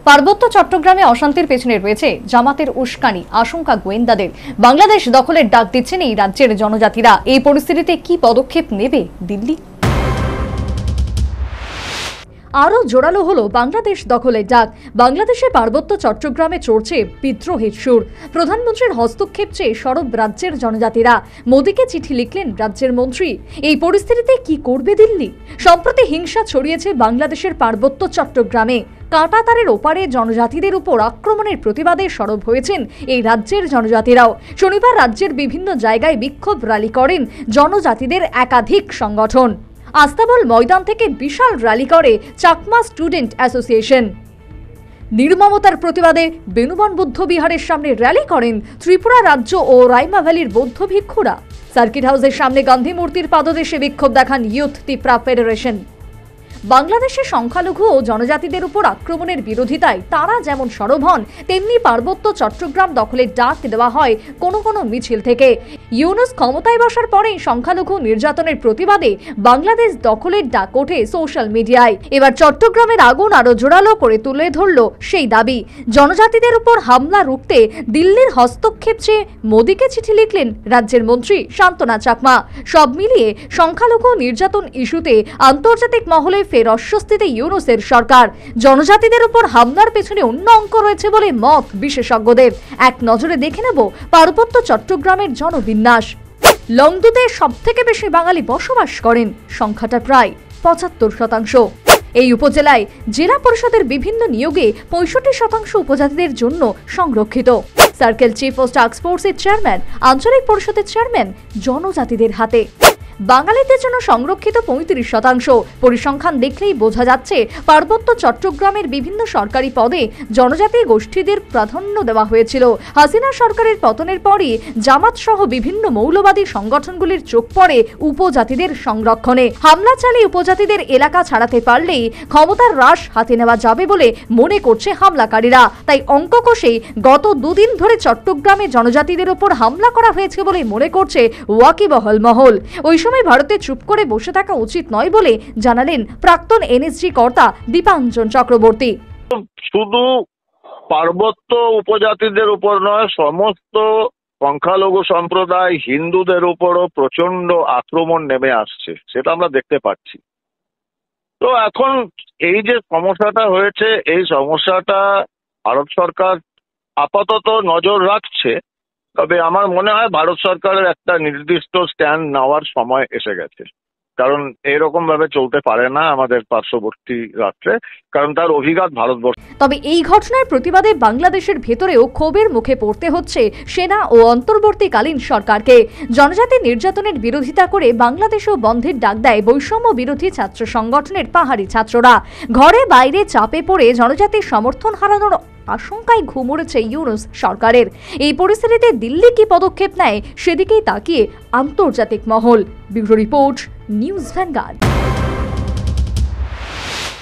পার্বত্য চট্টগ্রামে অশান্তির পেছনে রয়েছে জামাতের উস্কানি, আশঙ্কা গোয়েন্দাদের। বাংলাদেশ দখলের ডাক দিচ্ছেন এই রাজ্যের জনজাতিরা। এই পরিস্থিতিতে কি পদক্ষেপ নেবে দিল্লি? আরও জোরালো হলো বাংলাদেশ দখলের ডাক। বাংলাদেশের পার্বত্য চট্টগ্রামে চড়ছে বিদ্রোহের সুর। প্রধানমন্ত্রীর হস্তক্ষেপ চেয়ে সরব রাজ্যের জনজাতিরা। মোদীকে চিঠি লিখলেন রাজ্যের মন্ত্রী। এই পরিস্থিতিতে কি করবে দিল্লি? সম্প্রতি হিংসা ছড়িয়েছে বাংলাদেশের পার্বত্য চট্টগ্রামে। কাঁটাতারের ওপারে জনজাতিদের উপর আক্রমণের প্রতিবাদে সরব হয়েছেন এই রাজ্যের জনজাতিরাও। শনিবার রাজ্যের বিভিন্ন জায়গায় বিক্ষোভ র্যালি করেন জনজাতিদের একাধিক সংগঠন। আস্তাবল ময়দান থেকে বিশাল র্যালি করে চাকমা স্টুডেন্ট অ্যাসোসিয়েশন। নির্মমতার প্রতিবাদে বেনুবন বৌদ্ধ বিহারের সামনে র্যালি করেন ত্রিপুরা রাজ্য ও রাইমা ভ্যালির বৌদ্ধ ভিক্ষুরা। সার্কিট হাউসের সামনে গান্ধী মূর্তির পাদদেশে বিক্ষোভ দেখান ইউথ ত্রিপুরা ফেডারেশন। বাংলাদেশের সংখ্যালঘু ও জনজাতিদের উপর আক্রমণের বিরোধিতায় তারা যেমন সরব হন, তেমনি পার্বত্য চট্টগ্রাম দখলের ডাক দেওয়া হয় কোনো কোনো মিছিল থেকে। ইউনুস ক্ষমতায় বসার পরেই সংখ্যালঘু নির্যাতনের প্রতিবাদে বাংলাদেশ দখলের ডাক ওঠে সোশ্যাল মিডিয়ায়। এবার চট্টগ্রামের আগুন আরো জোরালো করে তুলে ধরল সেই দাবি। জনজাতিদের উপর হামলা রুখতে দিল্লির হস্তক্ষেপ চেয়ে মোদীকে চিঠি লিখলেন রাজ্যের মন্ত্রী শান্তনা চাকমা। সব মিলিয়ে সংখ্যালঘু নির্যাতন ইস্যুতে আন্তর্জাতিক মহলে ফের অস্বস্তিতে ইউনুসের সরকার। জনজাতিদের উপর হামলার পেছনে অন্য অঙ্ক রয়েছে বলে মত বিশেষজ্ঞদের। এক নজরে দেখে নেব পার্বত্য চট্টগ্রামের জনবিন্যাস। লংদুতে সবথেকে বেশি বাঙালি বসবাস করেন, সংখ্যাটা প্রায় ৭৫%। এই উপজেলায় জেলা পরিষদের বিভিন্ন নিয়োগে ৬৫% উপজাতিদের জন্য সংরক্ষিত। সার্কেল চিফ ও টাস্ক ফোর্সের চেয়ারম্যান, আঞ্চলিক পরিষদের চেয়ারম্যান জনজাতিদের হাতে। বাঙালিদের জন্য সংরক্ষিত ৩৫%। পরিসংখ্যান দেখলেই বোঝা যাচ্ছে পার্বত্য চট্টগ্রামের বিভিন্ন সরকারি পদে জনজাতি গোষ্ঠীদের প্রাধান্য দেওয়া হয়েছিল। হাসিনা সরকারের পতনের পরই জামাত সহ বিভিন্ন মৌলবাদী সংগঠনগুলির চোখ পড়ে উপজাতিদের সংরক্ষণে। হামলা চালিয়ে উপজাতিদের এলাকা ছাড়াতে পারলেই ক্ষমতার রাশ হাতে নেওয়া যাবে বলে মনে করছে হামলাকারীরা। তাই অঙ্ক কষেই গত দুদিন ধরে চট্টগ্রামে জনজাতিদের উপর হামলা করা হয়েছে বলে মনে করছে ওয়াকিবহল মহল। ওই সময় ভারতে চুপ করে বসে থাকা উচিত নয় বলে জানালেন প্রাক্তন এনএসজি কর্তা দীপাঞ্জন চক্রবর্তী। শুধু পার্বত্য উপজাতিদের উপর নয়, সমস্ত সংখ্যালঘু সম্প্রদায় হিন্দুদের উপরও প্রচন্ড আক্রমণ নেমে আসছে, সেটা আমরা দেখতে পাচ্ছি। তো এখন এই যে সমস্যাটা হয়েছে, এই সমস্যাটা ভারত সরকার আপাতত নজর রাখছে। তবে আমার মনে হয় ভারত সরকারের একটা নির্দিষ্ট স্ট্যান্ড নেওয়ার সময় এসে গেছে। কারণ এরকম ভাবে চলতে পারে না আমাদের পার্শ্ববর্তী রাষ্ট্রে, কারণ তার অভিঘাত ভারতবর্ষ। তবে এই ঘটনার প্রতিবাদে বাংলাদেশের ভেতরেও ক্ষোভের মুখে পড়তে হচ্ছে সেনা ও অন্তর্বর্তীকালীন সরকারকে। জনজাতি নির্যাতনের বিরোধিতা করে বাংলাদেশেও বন্ধের ডাক দেয় বৈষম্য বিরোধী ছাত্র সংগঠনের পাহাড়ি ছাত্ররা। ঘরে বাইরে চাপে পড়ে জনজাতির সমর্থন হারানোর আশঙ্কায় ঘুম উড়েছে ইউনুস সরকারের। এই পরিস্থিতিতে দিল্লি কি পদক্ষেপ নেয় সেদিকেই তাকিয়ে আন্তর্জাতিক মহল। Bureau report, news vanguard.